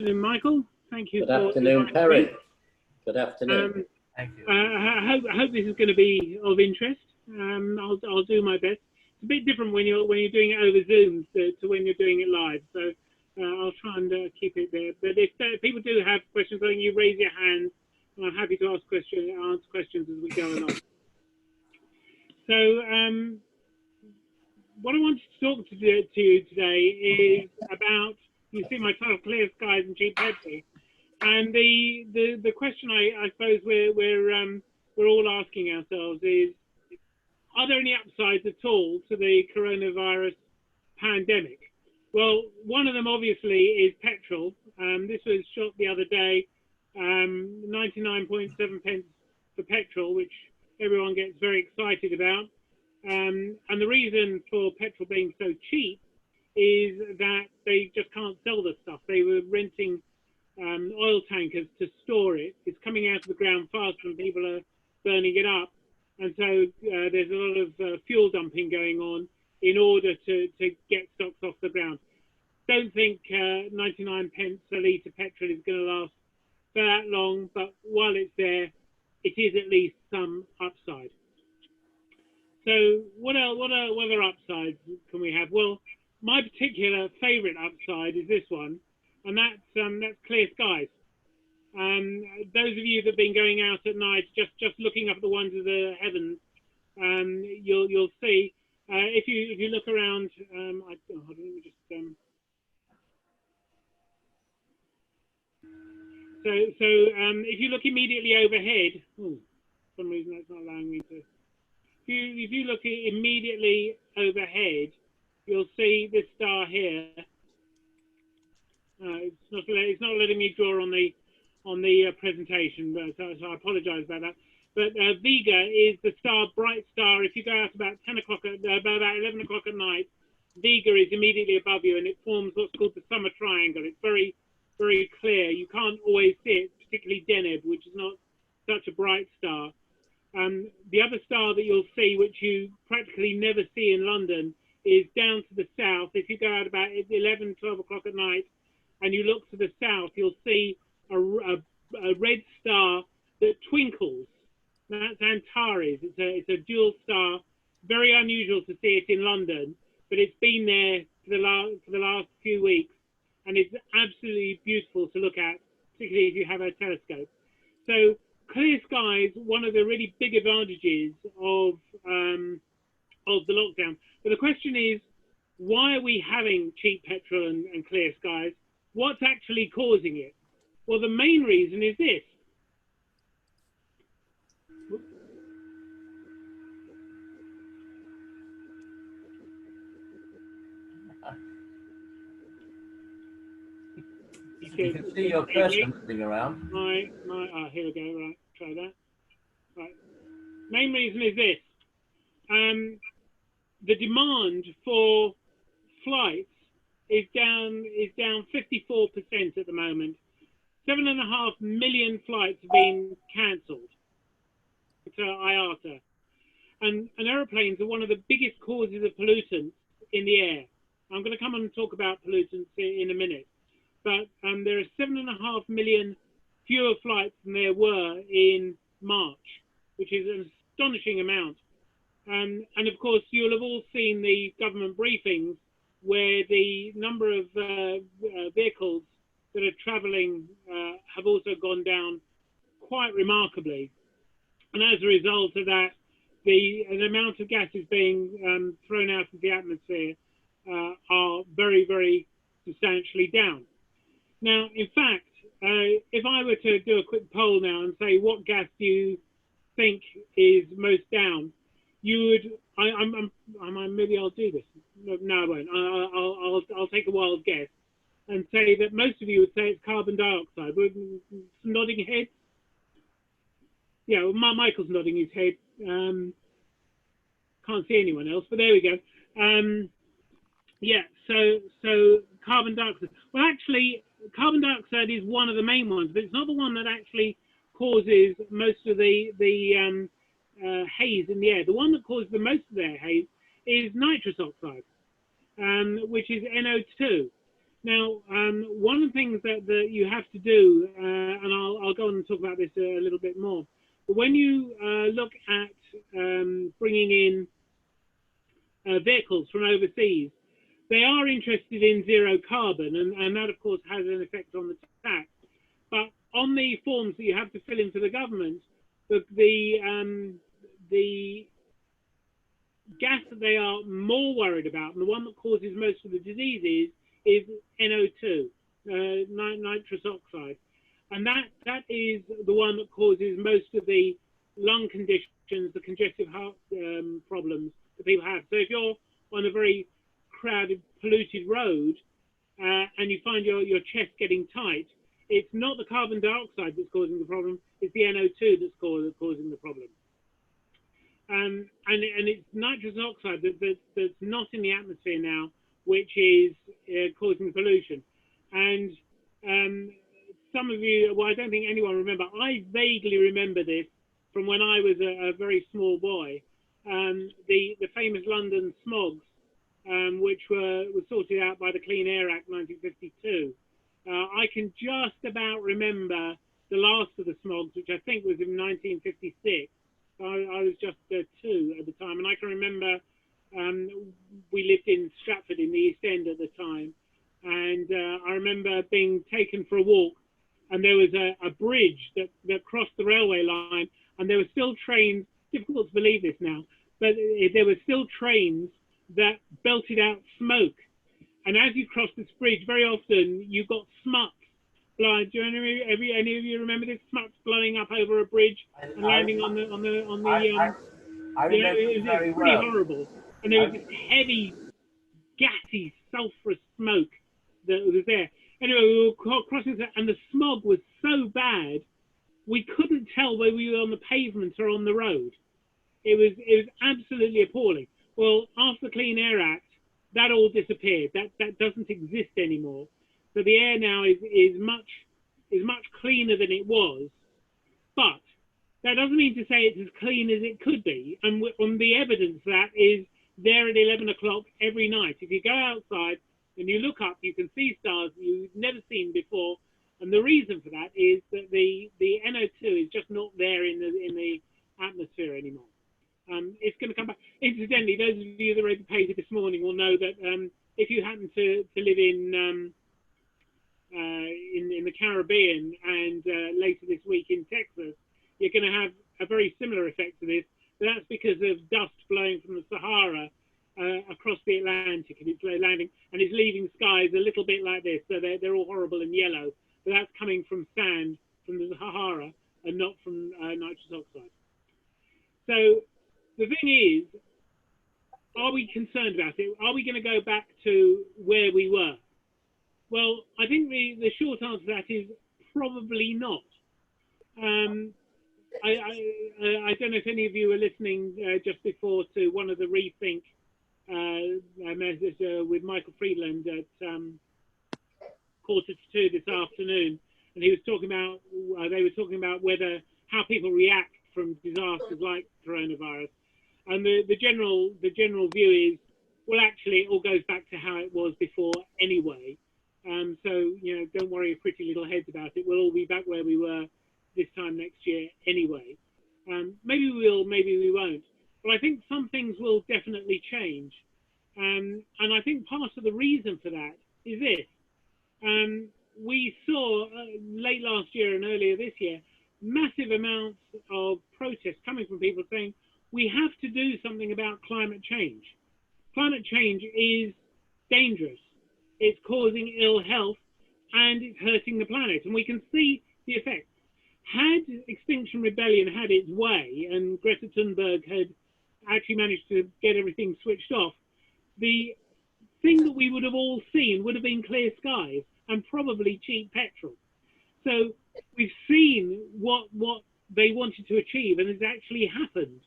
afternoon, Michael. Thank you. Good afternoon, Perry. Good afternoon. Thank you. I hope this is going to be of interest. I'll do my best. It's a bit different when you're doing it over Zoom to when you're doing it live. So I'll try and keep it there. But if people do have questions, I think you raise your hand, and I'm happy to answer questions as we go along. So what I wanted to talk to you today is about, you see my title, Clear Skies and Cheap Petrol. And the question I suppose we're all asking ourselves is, are there any upsides at all to the coronavirus pandemic? Well, one of them obviously is petrol. This was shot the other day, 99.7 pence for petrol, which everyone gets very excited about. And the reason for petrol being so cheap is that they just can't sell the stuff. They were renting oil tankers to store it. It's coming out of the ground faster and people are burning it up. And so there's a lot of fuel dumping going on in order to get stocks off the ground. Don't think 99 pence a litre petrol is going to last for that long, but while it's there, it is at least some upside. So what other upsides can we have? Well, my particular favourite upside is this one, and that's clear skies. Those of you that have been going out at night, just looking up at the wonders of the heavens, you'll see. If you look around, if you look immediately overhead, for some reason that's not allowing me to. If you look immediately overhead, you'll see this star here. It's not letting me draw on the presentation, so I apologise about that. But Vega is the bright star. If you go out about 10 o'clock, about 11 o'clock at night, Vega is immediately above you, and it forms what's called the summer triangle. It's very, very clear. You can't always see it, particularly Deneb, which is not such a bright star. The other star that you'll see, which you practically never see in London, is down to the south. If you go out about 11, 12 o'clock at night and you look to the south, you'll see a red star that twinkles. That's Antares. It's a dual star. Very unusual to see it in London, but it's been there for the last few weeks, and it's absolutely beautiful to look at, particularly if you have a telescope. So clear skies, one of the really big advantages of the lockdown. But the question is, why are we having cheap petrol and clear skies? What's actually causing it? Well, the main reason is this. You can see your cursor moving around. Here we go. Right, try that. Right. Main reason is this. The demand for flights is down 54% at the moment. 7.5 million flights have been cancelled to IATA, and aeroplanes are one of the biggest causes of pollutants in the air. I'm going to come on and talk about pollutants in a minute, but there are 7.5 million fewer flights than there were in March, which is an astonishing amount. And of course, you'll have all seen the government briefings where the number of vehicles that are travelling have also gone down quite remarkably. And as a result of that, the amount of gases being thrown out of the atmosphere are very, very substantially down. Now, in fact, if I were to do a quick poll now and say, what gas do you think is most down? You would, maybe I'll do this. No, I won't. I'll take a wild guess and say that most of you would say it's carbon dioxide. Some nodding heads? Yeah, well, Michael's nodding his head. Can't see anyone else, but there we go. Yeah, so carbon dioxide. Well, actually, carbon dioxide is one of the main ones, but it's not the one that actually causes most of the haze in the air. The one that causes the most of their haze is nitrous oxide, which is NO2. Now, one of the things that you have to do, and I'll go on and talk about this a little bit more, but when you look at bringing in vehicles from overseas, they are interested in zero carbon, and that, of course, has an effect on the tax. But on the forms that you have to fill in for the government, the gas that they are more worried about, and the one that causes most of the diseases, is NO2, nitrous oxide. And that is the one that causes most of the lung conditions, the congestive heart problems that people have. So if you're on a very crowded, polluted road and you find your chest getting tight, it's not the carbon dioxide that's causing the problem, it's the NO2 that's causing the problem. And it's nitrous oxide that's not in the atmosphere now, which is causing pollution. And some of you, well, I don't think anyone remember, I vaguely remember this from when I was a very small boy, the famous London smogs, which were sorted out by the Clean Air Act 1952. I can just about remember the last of the smogs, which I think was in 1956. I was just 2 at the time, and I can remember we lived in Stratford in the East End at the time, and I remember being taken for a walk, and there was a bridge that crossed the railway line, and there were still trains, difficult to believe this now, but there were still trains that belted out smoke. And as you crossed this bridge, very often you got smuts. Do any of you remember this? Smuts blowing up over a bridge and landing on the I remember it was very pretty well. horrible. And there was this heavy, gassy, sulphurous smoke that was there. Anyway, we were crossing, and the smog was so bad we couldn't tell whether we were on the pavement or on the road. It was absolutely appalling. Well, after the Clean Air Act, that all disappeared. That doesn't exist anymore. So the air now is much cleaner than it was. But that doesn't mean to say it's as clean as it could be. And the evidence of that is there at 11 o'clock every night. If you go outside and you look up, you can see stars you've never seen before. And the reason for that is that the NO2 is just not there in the atmosphere anymore. It's going to come back. Incidentally, those of you that read the paper this morning will know that if you happen to live in the Caribbean and later this week in Texas, you're going to have a very similar effect to this. But that's because of dust blowing from the Sahara across the Atlantic, and it's landing and it's leaving skies a little bit like this. So they're all horrible and yellow, but that's coming from sand from the Sahara and not from nitrous oxide. So the thing is, are we concerned about it? Are we going to go back to where we were? Well, I think the short answer to that is probably not. I don't know if any of you were listening just before to one of the Rethink messages with Michael Friedland at 1:45 this afternoon, and he was talking about they were talking about how people react from disasters like coronavirus, and the general view is, well, actually it all goes back to how it was before anyway. So don't worry your pretty little heads about it. We'll all be back where we were this time next year anyway. Maybe we will, maybe we won't. But I think some things will definitely change. And I think part of the reason for that is this. We saw late last year and earlier this year, massive amounts of protests coming from people saying, we have to do something about climate change. Climate change is dangerous. It's causing ill health and it's hurting the planet. And we can see the effects. Had Extinction Rebellion had its way and Greta Thunberg had actually managed to get everything switched off, the thing that we would have all seen would have been clear skies and probably cheap petrol. So we've seen what they wanted to achieve, and it's actually happened.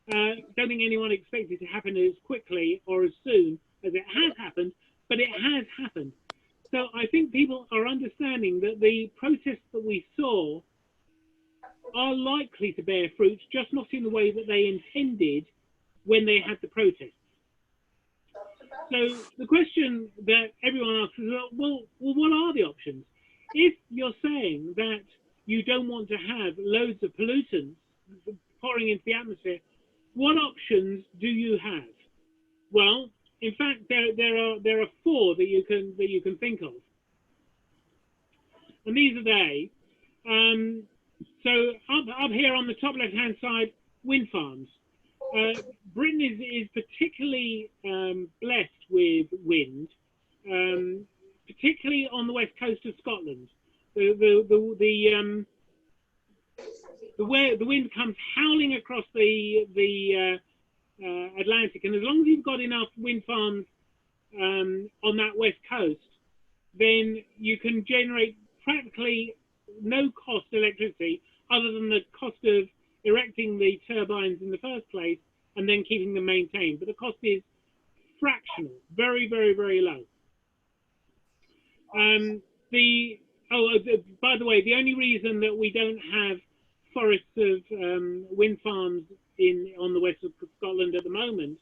Don't think anyone expected it to happen as quickly or as soon as it has happened, but it has happened. So I think people are understanding that the protests that we saw are likely to bear fruit, just not in the way that they intended when they had the protests. So the question that everyone asks is, well, what are the options? If you're saying that you don't want to have loads of pollutants pouring into the atmosphere, what options do you have? Well, in fact, there are four that you can think of, and these are they. So up here on the top left-hand side, wind farms. Britain is particularly blessed with wind, particularly on the west coast of Scotland. The wind comes howling across the Atlantic, and as long as you've got enough wind farms on that west coast, then you can generate practically no-cost electricity other than the cost of erecting the turbines in the first place and then keeping them maintained. But the cost is fractional, very, very, very low. By the way, the only reason that we don't have forests of wind farms on the west of Scotland at the moment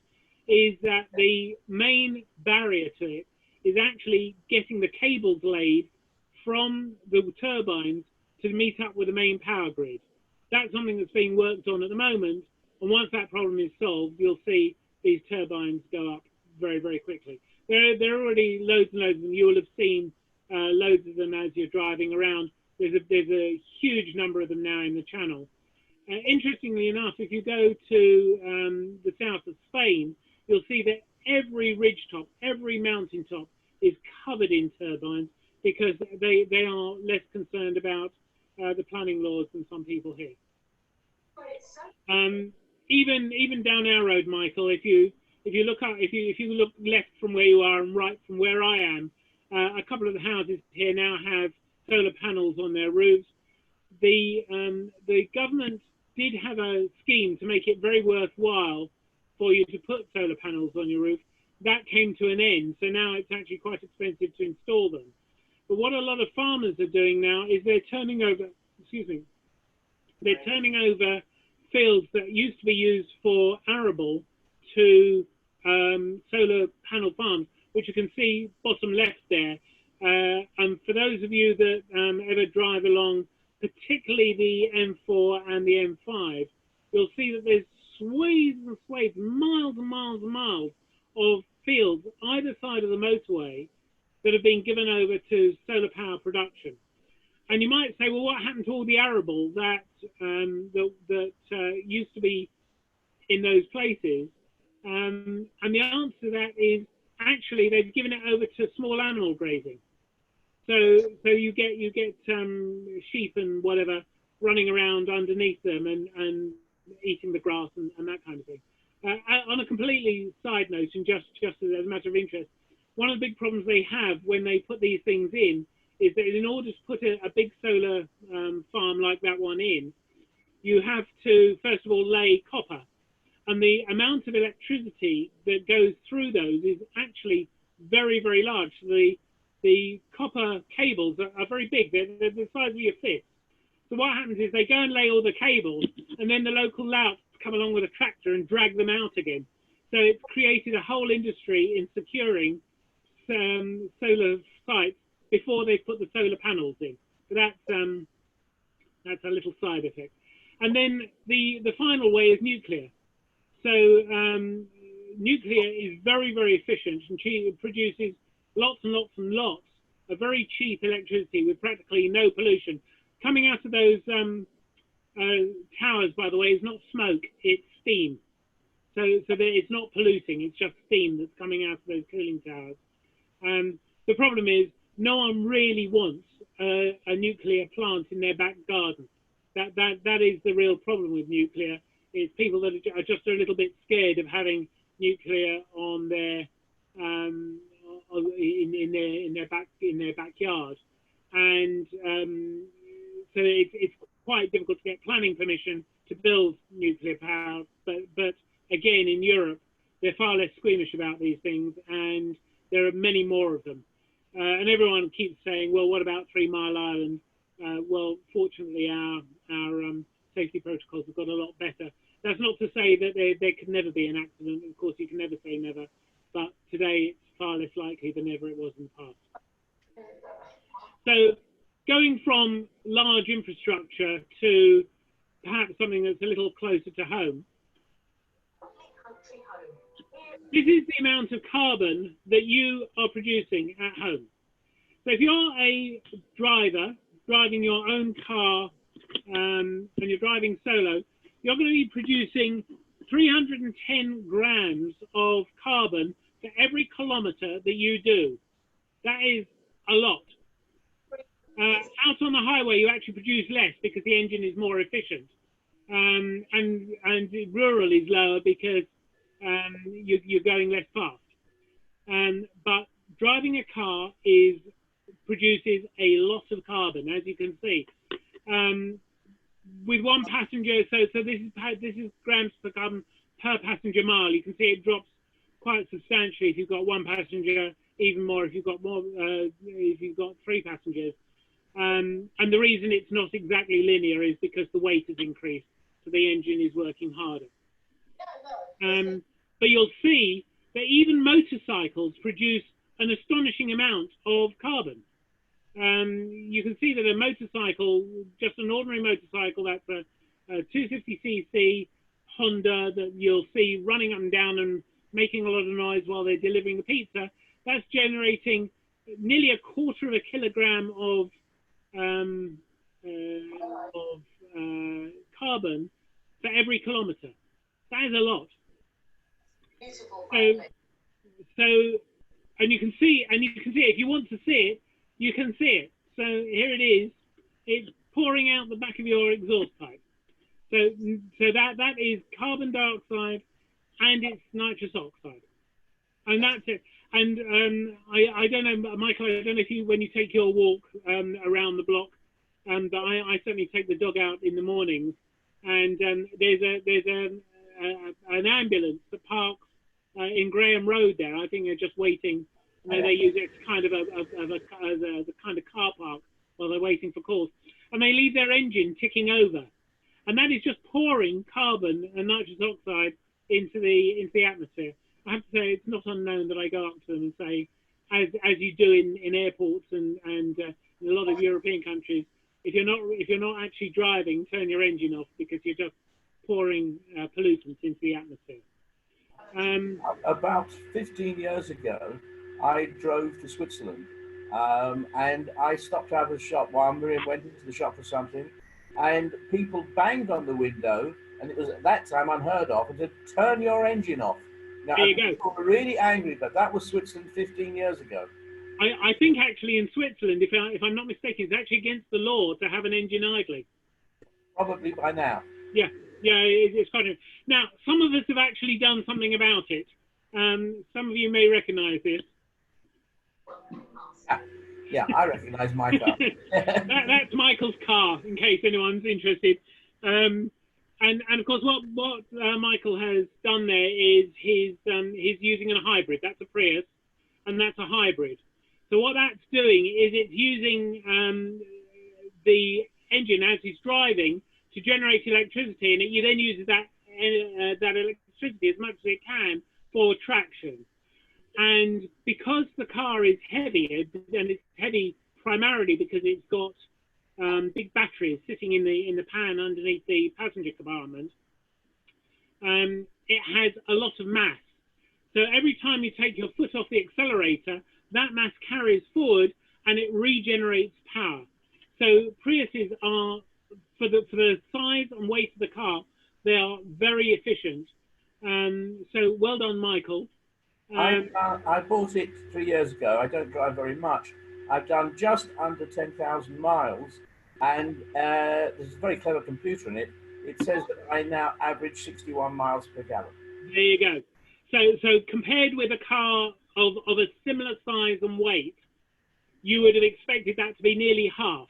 is that the main barrier to it is actually getting the cables laid from the turbines to meet up with the main power grid. That's something that's being worked on at the moment, and once that problem is solved, you'll see these turbines go up very, very quickly. There are already loads and loads of them. You will have seen loads of them as you're driving around. There's a huge number of them now in the channel. Interestingly enough, if you go to the south of Spain, you'll see that every ridgetop, every mountaintop is covered in turbines because they are less concerned about the planning laws than some people here. Even down our road, Michael, if you look left from where you are and right from where I am, a couple of the houses here now have solar panels on their roofs. The government did have a scheme to make it very worthwhile for you to put solar panels on your roof. That came to an end, so now it's actually quite expensive to install them. But what a lot of farmers are doing now is they're turning over fields that used to be used for arable to solar panel farms, which you can see bottom left there. And for those of you that ever drive along, particularly the M4 and the M5, you'll see that there's swathes and swathes, miles and miles and miles of fields either side of the motorway that have been given over to solar power production. And you might say, well, what happened to all the arable that used to be in those places? And the answer to that is actually they've given it over to small animal grazing. So you get sheep and whatever running around underneath them and eating the grass and that kind of thing. On a completely side note, and just as a matter of interest, one of the big problems they have when they put these things in is that in order to put a big solar farm like that one in, you have to first of all lay copper, and the amount of electricity that goes through those is actually very, very large. So the copper cables are very big. They're the size of your fist. So what happens is they go and lay all the cables, and then the local louts come along with a tractor and drag them out again. So it's created a whole industry in securing solar sites before they put the solar panels in. So that's a little side effect. And then the final way is nuclear. So nuclear is very, very efficient and produces lots and lots and lots of very cheap electricity with practically no pollution. Coming out of those towers, by the way, is not smoke, it's steam. So it's not polluting, it's just steam that's coming out of those cooling towers. The problem is no one really wants a nuclear plant in their back garden. That is the real problem with nuclear. It's people that are just a little bit scared of having nuclear on their in their backyard, and so it's quite difficult to get planning permission to build nuclear power. But again, in Europe, they're far less squeamish about these things, and there are many more of them. And everyone keeps saying, well, what about 3 Mile Island? Well, fortunately, our safety protocols have got a lot better. That's not to say that there could never be an accident. Of course, you can never say never. but today it's far less likely than ever it was in the past. So going from large infrastructure to perhaps something that's a little closer to home, this is the amount of carbon that you are producing at home. So if you're a driver driving your own car and you're driving solo, you're going to be producing 310 grams of carbon for every kilometre that you do. That is a lot. Out on the highway, you actually produce less because the engine is more efficient. And rural is lower because you're going less fast. But driving a car produces a lot of carbon, as you can see. With one passenger, so this is grams per carbon per passenger mile. You can see it drops quite substantially if you've got one passenger, even more if you've got more if you've got three passengers. And the reason it's not exactly linear is because the weight has increased, so the engine is working harder. But you'll see that even motorcycles produce an astonishing amount of carbon. You can see that a motorcycle, just an ordinary motorcycle, that's a 250cc Honda that you'll see running up and down and making a lot of noise while they're delivering the pizza, that's generating nearly 1/4 kilogram of carbon for every kilometre. That is a lot. So, and you can see if you want to see it, you can see it. So here it is. It's pouring out the back of your exhaust pipe. So that is carbon dioxide and it's nitrous oxide, and that's it. And I don't know, Michael, I don't know if when you take your walk around the block, but I certainly take the dog out in the mornings, and there's an ambulance that parks in Graham Road there. I think they're just waiting. They use it as kind of a kind of car park while they're waiting for calls, and they leave their engine ticking over, and that is just pouring carbon and nitrous oxide into the atmosphere. I have to say, it's not unknown that I go up to them and say, as you do in airports and in a lot of European countries, if you're not actually driving, turn your engine off because you're just pouring pollutants into the atmosphere. About 15 years ago, I drove to Switzerland, and I stopped out of the shop while Miriam went into the shop for something, and people banged on the window, and it was at that time unheard of, and said, "Turn your engine off." Now, there you people were really angry, but that was Switzerland 15 years ago. I think actually in Switzerland, if I'm not mistaken, it's actually against the law to have an engine idling. Probably by now. Yeah, it's quite. Now, some of us have actually done something about it. Some of you may recognise this. Yeah, I recognise my car. That's Michael's car, in case anyone's interested. And of course, what Michael has done there is he's using a hybrid. That's a Prius, and that's a hybrid. So what that's doing is it's using the engine as he's driving to generate electricity, and it then uses that electricity as much as it can for traction. And because the car is heavier, and it's heavy primarily because it's got big batteries sitting in the pan underneath the passenger compartment, it has a lot of mass. So every time you take your foot off the accelerator, that mass carries forward and it regenerates power. So Priuses are, for the size and weight of the car, they are very efficient. So well done, Michael. I bought it 3 years ago. I don't drive very much. I've done just under 10,000 miles, and there's a very clever computer in it. It says that I now average 61 miles per gallon. There you go. So compared with a car of a similar size and weight, you would have expected that to be nearly half.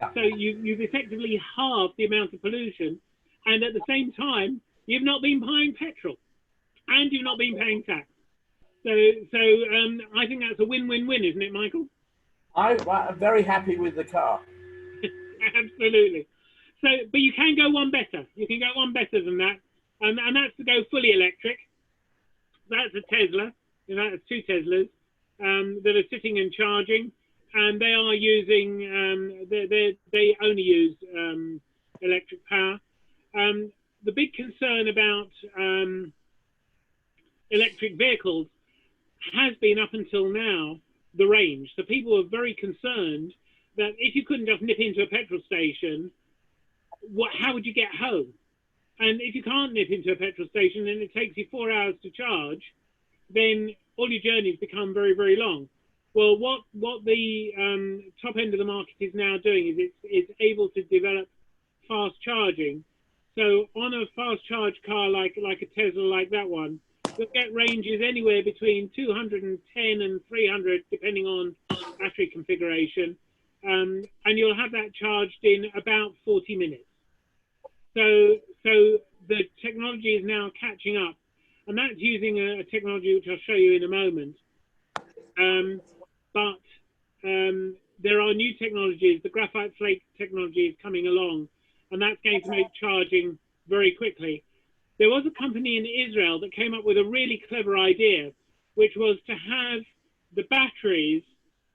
Yeah. So you've effectively halved the amount of pollution, and at the same time, you've not been buying petrol, and you've not been paying tax. So I think that's a win-win-win, isn't it, Michael? I'm very happy with the car. Absolutely. So, but you can go one better. You can go one better than that, and that's to go fully electric. That's a Tesla. You know, that's 2 Teslas that are sitting and charging, and they are using they only use electric power. The big concern about electric vehicles has been up until now the range. So people are very concerned that if you couldn't just nip into a petrol station, how would you get home? And if you can't nip into a petrol station and it takes you 4 hours to charge, then all your journeys become very, very long. Well, what the top end of the market is now doing is it's able to develop fast charging. So on a fast charge car like a Tesla like that one, you'll get ranges anywhere between 210 and 300, depending on battery configuration, and you'll have that charged in about 40 minutes. So the technology is now catching up, and that's using a technology which I'll show you in a moment. But there are new technologies. The graphite flake technology is coming along, and that's going to make charging very quickly. There was a company in Israel that came up with a really clever idea, which was to have the batteries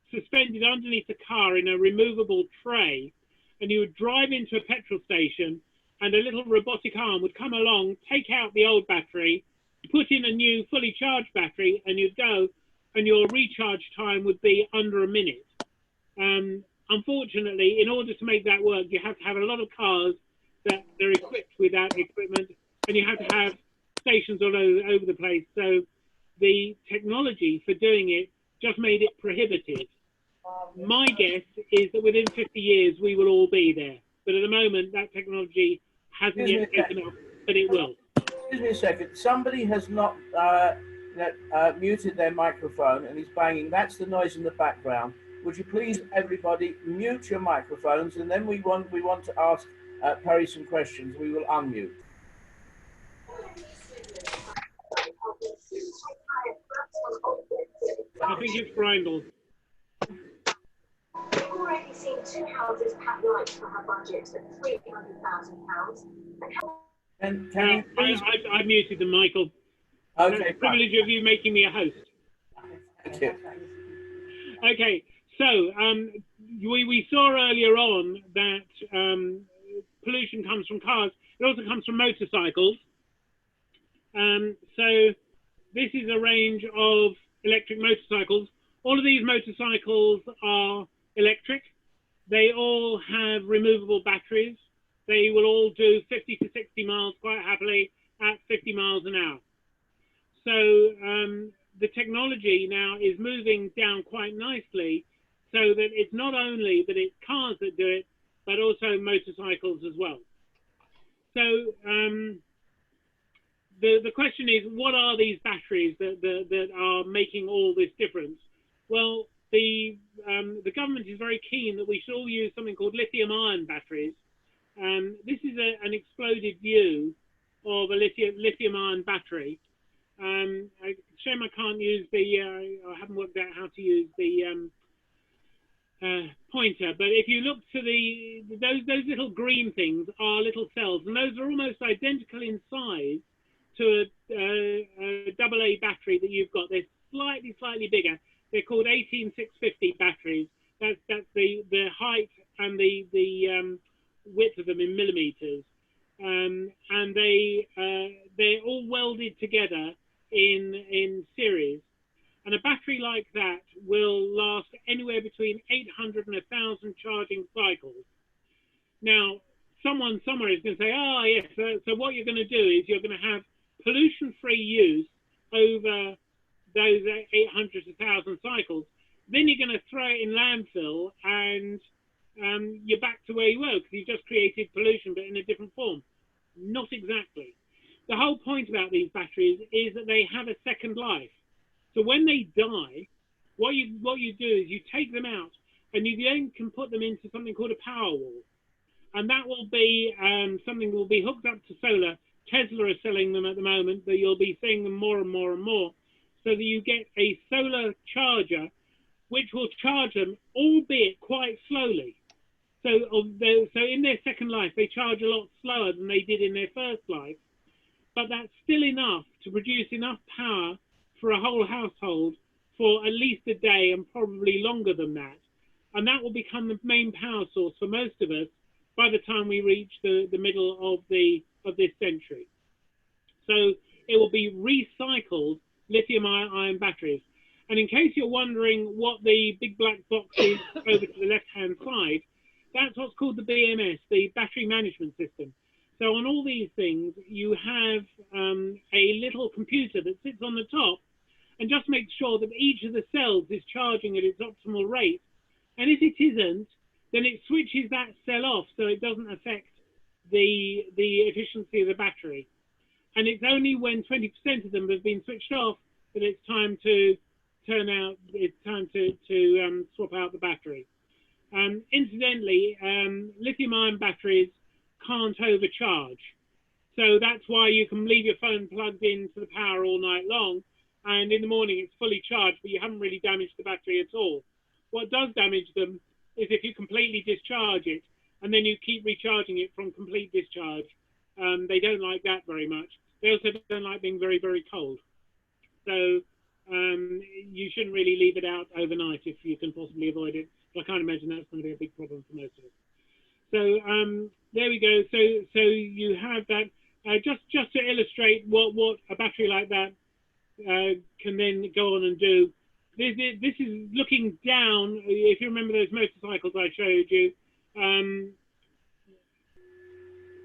suspended underneath the car in a removable tray, and you would drive into a petrol station, and a little robotic arm would come along, take out the old battery, put in a new fully charged battery, and you'd go, and your recharge time would be under a minute. Unfortunately, in order to make that work, you have to have a lot of cars that they're equipped with that equipment, and you have to have stations all over the place. So the technology for doing it just made it prohibitive. My guess is that within 50 years, we will all be there. But at the moment, that technology hasn't yet taken off, but it will. Excuse me a second. Somebody has not muted their microphone and is banging. That's the noise in the background. Would you please, everybody, mute your microphones, and then we want to ask Perry some questions. We will unmute. I think it's Grindel. We've already seen 2 houses Pat likes for her budget at £300,000. And can you please... I muted them, Michael. Okay. That's the privilege of you making me a host. Thank you. Okay, so we saw earlier on that pollution comes from cars. It also comes from motorcycles. So this is a range of electric motorcycles. All of these motorcycles are electric. They all have removable batteries. They will all do 50 to 60 miles quite happily at 50 miles an hour. So the technology now is moving down quite nicely, so that it's not only that it's cars that do it, but also motorcycles as well. So the question is, what are these batteries that are making all this difference? Well, the government is very keen that we should all use something called lithium-ion batteries. This is an exploded view of a lithium-ion battery. Shame I can't use I haven't worked out how to use the pointer, but if you look to those little green things are little cells, and those are almost identical in size to a AA battery that you've got. They're slightly bigger. They're called 18650 batteries. That's the height and the width of them in millimeters, and they're all welded together in series. And a battery like that will last anywhere between 800 and 1,000 charging cycles. Now, someone somewhere is going to say, oh, yes, so what you're going to do is you're going to have pollution-free use over those 800 to 1,000 cycles. Then you're going to throw it in landfill, and you're back to where you were, because you just created pollution, but in a different form. Not exactly. The whole point about these batteries is that they have a second life. So when they die, what you do is you take them out, and you then can put them into something called a power wall. And that will be something that will be hooked up to solar. Tesla are selling them at the moment, but you'll be seeing them more and more and more, so that you get a solar charger which will charge them, albeit quite slowly. So in their second life, they charge a lot slower than they did in their first life, but that's still enough to produce enough power for a whole household for at least a day and probably longer than that. And that will become the main power source for most of us by the time we reach the middle of this century. So it will be recycled lithium-ion batteries. And in case you're wondering what the big black box is over to the left-hand side, that's what's called the BMS, the battery management system. So on all these things, you have a little computer that sits on the top and just makes sure that each of the cells is charging at its optimal rate. And if it isn't, then it switches that cell off so it doesn't affect the efficiency of the battery. And it's only when 20% of them have been switched off that it's time to swap out the battery. Incidentally, lithium-ion batteries can't overcharge. So that's why you can leave your phone plugged into the power all night long, and in the morning it's fully charged, but you haven't really damaged the battery at all. What does damage them is if you completely discharge it, and then you keep recharging it from complete discharge. They don't like that very much. They also don't like being very, very cold. So you shouldn't really leave it out overnight if you can possibly avoid it. I can't imagine that's going to be a big problem for most of us. So there we go. So you have that. Just to illustrate what a battery like that can then go on and do. This is looking down. If you remember those motorcycles I showed you,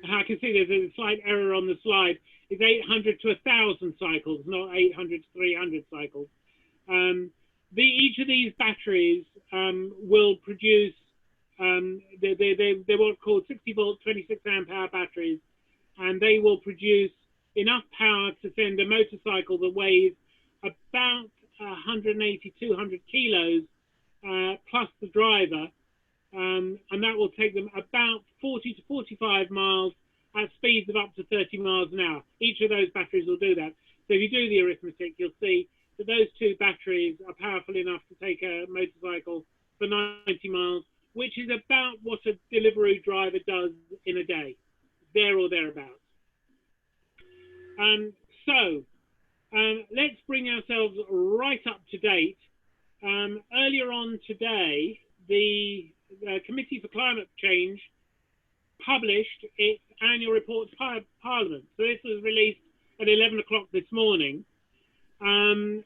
I can see there's a slight error on the slide. It's 800 to 1,000 cycles, not 800 to 300 cycles. Each of these batteries will produce, they're what's called 60 volt, 26 amp hour batteries, and they will produce enough power to send a motorcycle that weighs about 180, 200 kilos, plus the driver, and that will take them about 40 to 45 miles at speeds of up to 30 miles an hour. Each of those batteries will do that. So if you do the arithmetic, you'll see that those two batteries are powerful enough to take a motorcycle for 90 miles, which is about what a delivery driver does in a day, there or thereabouts. Let's bring ourselves right up to date. Earlier on today, the Committee for Climate Change published its annual report to Parliament. So this was released at 11 o'clock this morning. And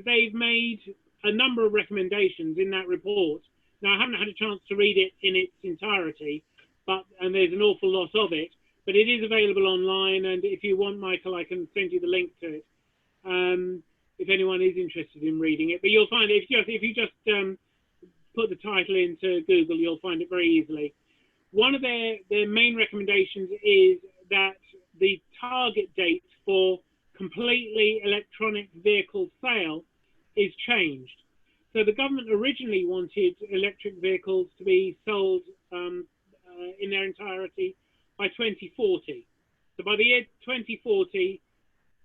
they've made a number of recommendations in that report. Now, I haven't had a chance to read it in its entirety, and there's an awful lot of it, but it is available online, and if you want, Michael, I can send you the link to it, if anyone is interested in reading it. But you'll find it, if you just put the title into Google, you'll find it very easily. One of their main recommendations is that the target date for completely electronic vehicle sale is changed. So the government originally wanted electric vehicles to be sold in their entirety by 2040. So by the year 2040,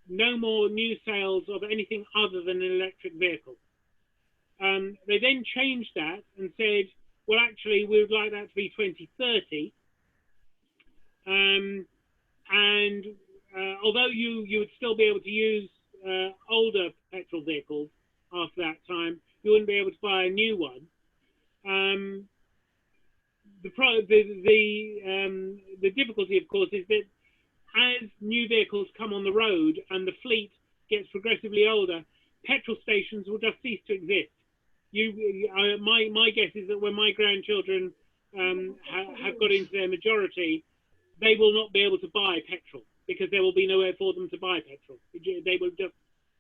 no more new sales of anything other than an electric vehicle. They then changed that and said, well, actually, we would like that to be 2030. Although you would still be able to use older petrol vehicles after that time, you wouldn't be able to buy a new one. The difficulty, of course, is that as new vehicles come on the road and the fleet gets progressively older, petrol stations will just cease to exist. My guess is that when my grandchildren have got into their majority, they will not be able to buy petrol because there will be nowhere for them to buy petrol. They will just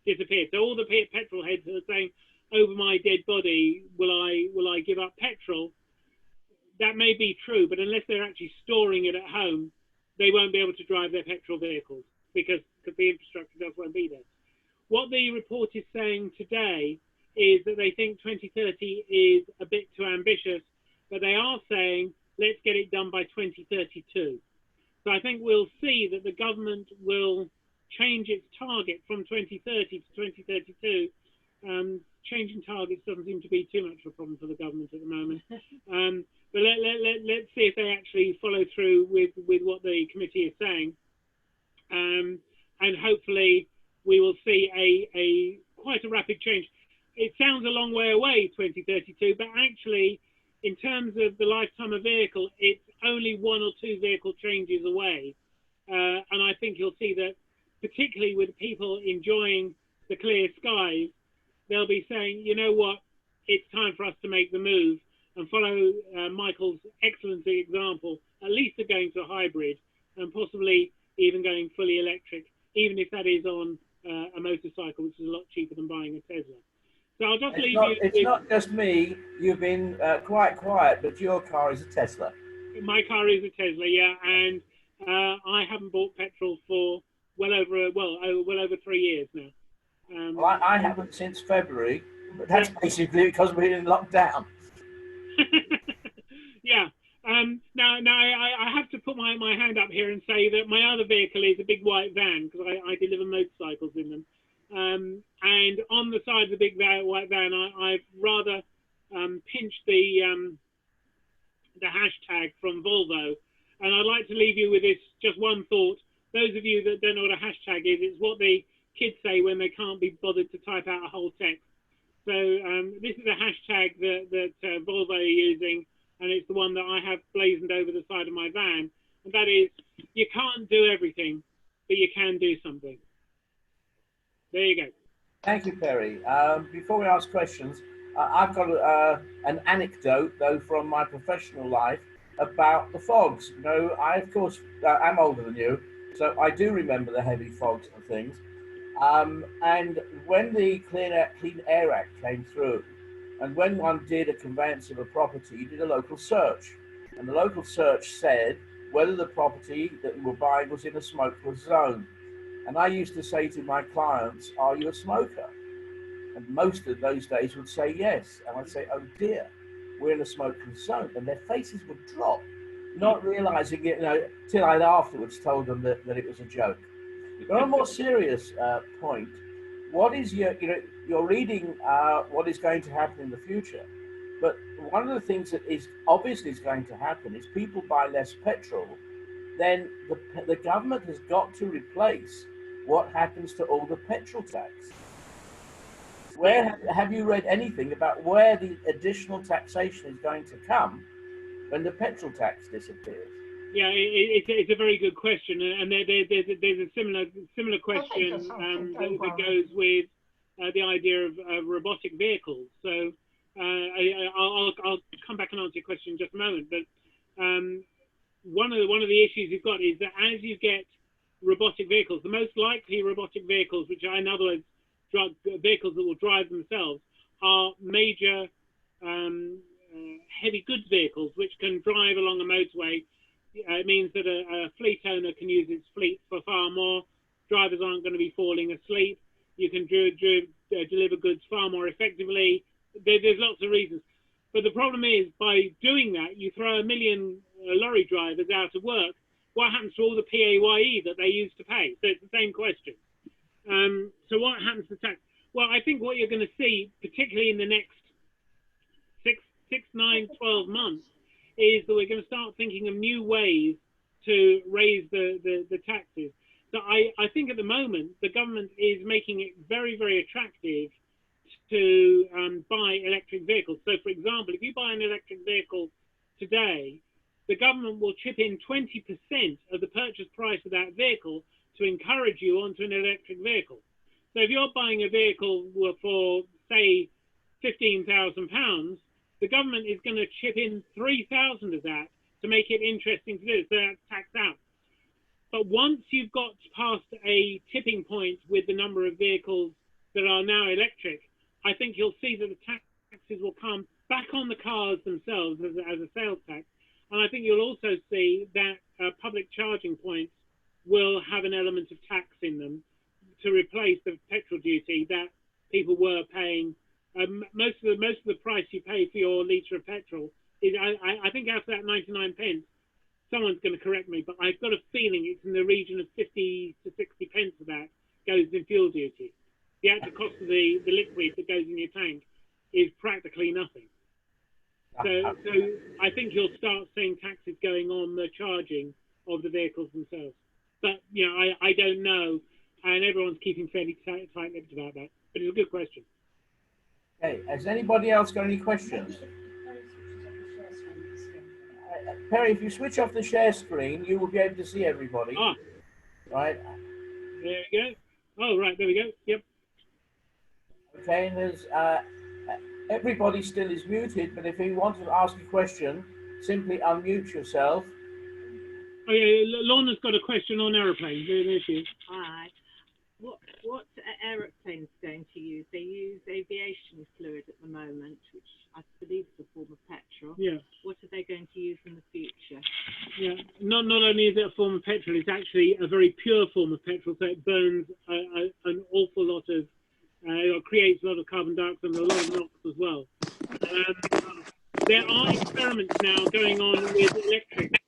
disappear. So all the petrol heads are saying, over my dead body, will I give up petrol? That may be true, but unless they're actually storing it at home, they won't be able to drive their petrol vehicles because the infrastructure just won't be there. What the report is saying today is that they think 2030 is a bit too ambitious, but they are saying, let's get it done by 2032. So I think we'll see that the government will change its target from 2030 to 2032. Changing targets doesn't seem to be too much of a problem for the government at the moment. But let's see if they actually follow through with what the committee is saying. And hopefully we will see a quite a rapid change. It sounds a long way away, 2032, but actually, in terms of the lifetime of vehicle, it's only 1 or 2 vehicle changes away. And I think you'll see that, particularly with people enjoying the clear skies, they'll be saying, you know what, it's time for us to make the move and follow Michael's excellent example, at least of going to a hybrid and possibly even going fully electric, even if that is on a motorcycle, which is a lot cheaper than buying a Tesla. So I'll just leave you. It's not just me. You've been quite quiet, but your car is a Tesla. My car is a Tesla, yeah, and I haven't bought petrol for well over 3 years now. Well, I haven't since February, but that's basically because we're in lockdown. Yeah. Now I have to put my hand up here and say that my other vehicle is a big white van because I deliver motorcycles in them. And on the side of the big white van, I've rather pinched the hashtag from Volvo. And I'd like to leave you with this, just one thought. Those of you that don't know what a hashtag is, it's what the kids say when they can't be bothered to type out a whole text. So this is a hashtag that Volvo are using, and it's the one that I have blazoned over the side of my van. And that is, you can't do everything, but you can do something. There you go. Thank you, Perry. Before we ask questions, I've got an anecdote, though, from my professional life about the fogs. You know, I, of course, am older than you, so I do remember the heavy fogs and things. And when the Clean Air Act came through, and when one did a conveyance of a property, you did a local search. And the local search said whether the property that you were buying was in a smokeless zone. And I used to say to my clients, are you a smoker? And most of those days would say yes. And I'd say, oh dear, we're in a smokeless zone. And their faces would drop, not realizing it, you know, till I'd afterwards told them that it was a joke. But on a more serious point, what is you're reading what is going to happen in the future. But one of the things that is obviously is going to happen is people buy less petrol, then the government has got to replace what happens to all the petrol tax. Where have you read anything about where the additional taxation is going to come when the petrol tax disappears? Yeah, it's a very good question, and there's a similar question that goes with the idea of robotic vehicles. So I'll come back and answer your question in just a moment. But one of the issues you've got is that as you get robotic vehicles, the most likely robotic vehicles, which are in other words vehicles that will drive themselves, are major heavy goods vehicles which can drive along a motorway. It means that a fleet owner can use its fleet for far more. Drivers aren't going to be falling asleep. You can deliver goods far more effectively. There's lots of reasons. But the problem is, by doing that, you throw 1 million lorry drivers out of work. What happens to all the PAYE that they used to pay? So it's the same question. So what happens to tax? Well, I think what you're going to see, particularly in the next 6, 9, 12 months, is that we're going to start thinking of new ways to raise the taxes. So I think at the moment, the government is making it very, very attractive to buy electric vehicles. So, for example, if you buy an electric vehicle today, the government will chip in 20% of the purchase price of that vehicle to encourage you onto an electric vehicle. So if you're buying a vehicle for, say, £15,000, the government is going to chip in 3,000 of that to make it interesting to do. So that's taxed out. But once you've got past a tipping point with the number of vehicles that are now electric, I think you'll see that the taxes will come back on the cars themselves as a sales tax. And I think you'll also see that public charging points will have an element of tax in them to replace the petrol duty that people were paying. Most of the price you pay for your litre of petrol is, I think, after that 99 pence. Someone's going to correct me, but I've got a feeling it's in the region of 50 to 60 pence of that goes in fuel duty. The actual cost of the liquid that goes in your tank is practically nothing. So I think you'll start seeing taxes going on the charging of the vehicles themselves. But, you know, I don't know and everyone's keeping fairly tight-lipped about that. But it's a good question. Okay, has anybody else got any questions? Perry, if you switch off the share screen, you will be able to see everybody. Ah, right. There we go. Oh, right, there we go. Yep. Okay, and there's everybody still is muted, but if you want to ask a question, simply unmute yourself. Oh yeah, Lorna's got a question on aeroplanes. There she is. Hi. What aeroplanes going to use? They use aviation fluid at the moment, which I believe is a form of petrol. Yeah. What are they going to use in the future? Yeah. Not only is it a form of petrol, it's actually a very pure form of petrol, so it burns an awful lot of, it creates a lot of carbon dioxide and a lot of NOx as well. There are experiments now going on with electric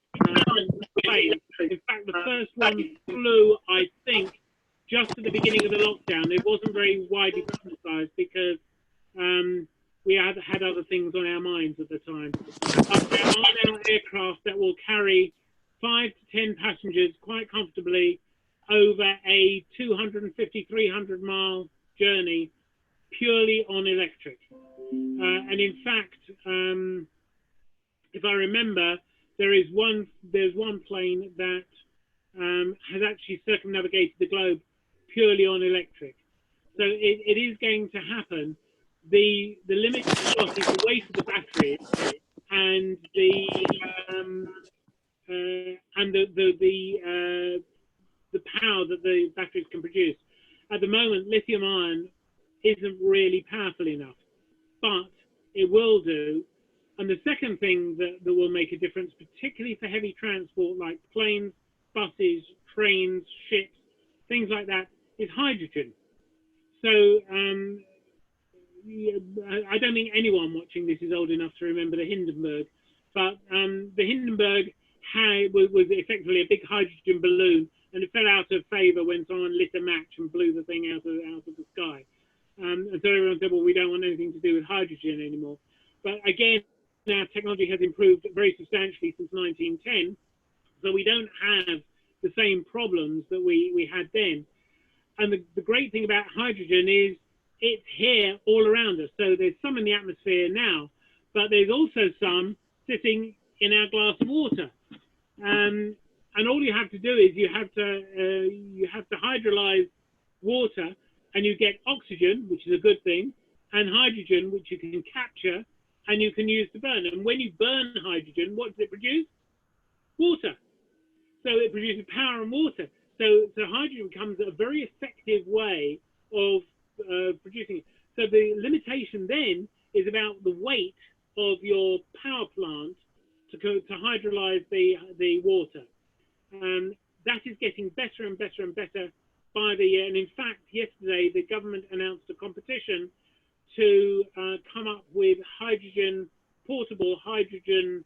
planes. In fact, the first one flew, I think, just at the beginning of the lockdown. It wasn't very widely publicised because we had other things on our minds at the time. But there are now aircraft that will carry 5 to 10 passengers quite comfortably over a 250, 300 mile journey purely on electric. And in fact, if I remember, there's one plane that has actually circumnavigated the globe purely on electric. So it is going to happen. The limit is the weight of the battery and the power that the batteries can produce. At the moment, lithium ion isn't really powerful enough, but it will do. And the second thing that will make a difference, particularly for heavy transport like planes, buses, trains, ships, things like that, is hydrogen. So I don't think anyone watching this is old enough to remember the Hindenburg, but the Hindenburg was effectively a big hydrogen balloon, and it fell out of favour when someone lit a match and blew the thing out of the sky. And so everyone said, well, we don't want anything to do with hydrogen anymore. But again, our technology has improved very substantially since 1910, so we don't have the same problems that we had then. And the great thing about hydrogen is it's here all around us. So there's some in the atmosphere now, but there's also some sitting in our glass of water. And all you have to do is you have to hydrolyze water, and you get oxygen, which is a good thing, and hydrogen, which you can capture and you can use to burn. And when you burn hydrogen, what does it produce? Water. So it produces power and water. So hydrogen becomes a very effective way of producing it. So the limitation then is about the weight of your power plant to hydrolyze the water. That is getting better and better and better by the year. And in fact, yesterday, the government announced a competition to come up with portable hydrogen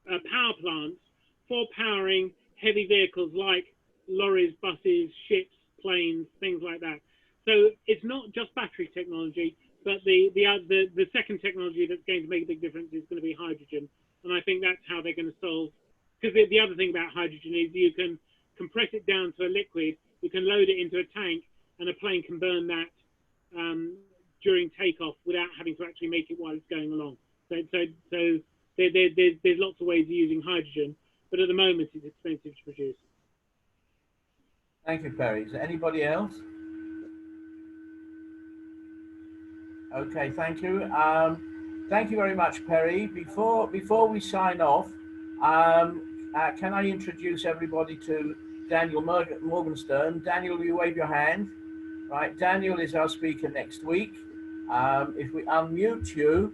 power plants for powering heavy vehicles like lorries, buses, ships, planes, things like that. So it's not just battery technology, but the second technology that's going to make a big difference is going to be hydrogen. And I think that's how they're going to solve, because the other thing about hydrogen is you can compress it down to a liquid, you can load it into a tank, and a plane can burn that during takeoff without having to actually make it while it's going along. So there's lots of ways of using hydrogen, but at the moment it's expensive to produce. Thank you, Perry. Is there anybody else? Okay, thank you. Thank you very much, Perry. Before we sign off, can I introduce everybody to Daniel Morgenstern? Daniel, will you wave your hand? Right, Daniel is our speaker next week. If we unmute you,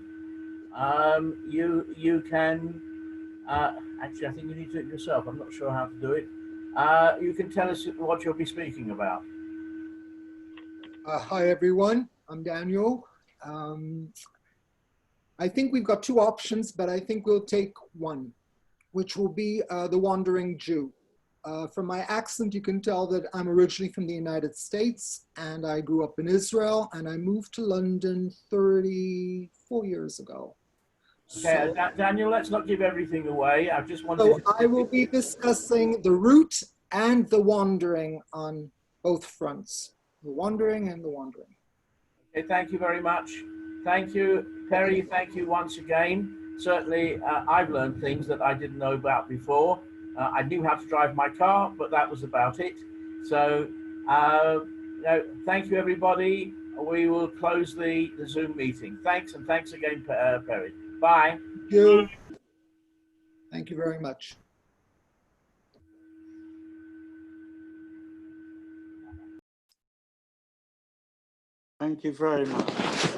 you can, actually I think you need to do it yourself. I'm not sure how to do it. You can tell us what you'll be speaking about. Hi everyone, I'm Daniel. I think we've got two options, but I think we'll take one, which will be the Wandering Jew. From my accent, you can tell that I'm originally from the United States, and I grew up in Israel, and I moved to London 34 years ago. Okay, so, Daniel, let's not give everything away. I just wanted I will be discussing the route and the wandering on both fronts, the wandering and the wandering. Okay, thank you very much. Thank you, Perry. Thank you once again. Certainly, I've learned things that I didn't know about before. I knew how to drive my car, but that was about it. So, thank you, everybody. We will close the Zoom meeting. Thanks, and thanks again, Perry. Bye. Thank you. Thank you very much. Thank you very much.